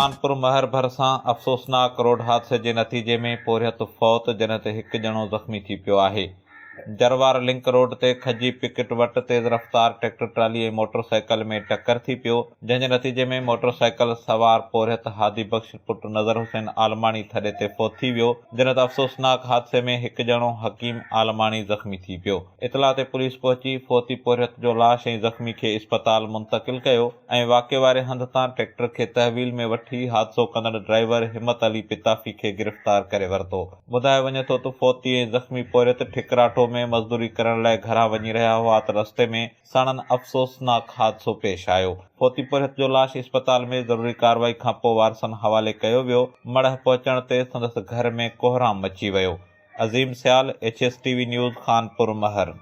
कानपुर महर भरिसां अफ़सोसनाक रोड हादसे जे नतीजे में पोरियत फौत जॾहिं त हिकु ॼणो ज़ख़्मी थी पियो आहे। जरवार लिंक रोड ते खजी पिकेट वटि तेज़ रफ़्तार ट्रैक्टर ट्राली ऐं मोटरसाइकिल में टक्कर थी पियो, जंहिं जे नतीजे में मोटरसाइकिल सवार पोरियत हादी बख़्श पुट नज़र हुसैन आलमाणी थॾे ते फ़ौत थी वियो, जॾहिं त अफ़सोसनाक हादसे में हिकु ॼणो हकीम आलमाणी ज़ख़्मी थी पियो। इतला ते पुलिस पहुची फ़ौती पोरियत जो लाश ऐं ज़ख़्मी खे इस्पताल मुंतक़िल कयो ऐं वाक़े वारे हंध तां ट्रैक्टर खे तहवील में वठी हादसो कंदड़ ड्राइवर हिम्मत अली पिताफ़ी खे गिरफ़्तार करे वरितो। ॿुधायो वञे थो त फ़ौती ऐं ज़ख़्मी पोरियत ठिकराठो में मज़दूरी करण लाइ घरां वञी रहिया हुआ त रस्ते में सणन अफ़सोसनाक हादसो पेश आयो। फ़ौती पोरियत जो लाश इस्पताल में ज़रूरी कार्रवाई खां पोइ वारसनि हवाले कयो वियो। मढ़ पहुचण ते संदसि घर में कोहराम मची वियो। अज़ीम सियाल, HSTV न्यूज़, कानपुर महर।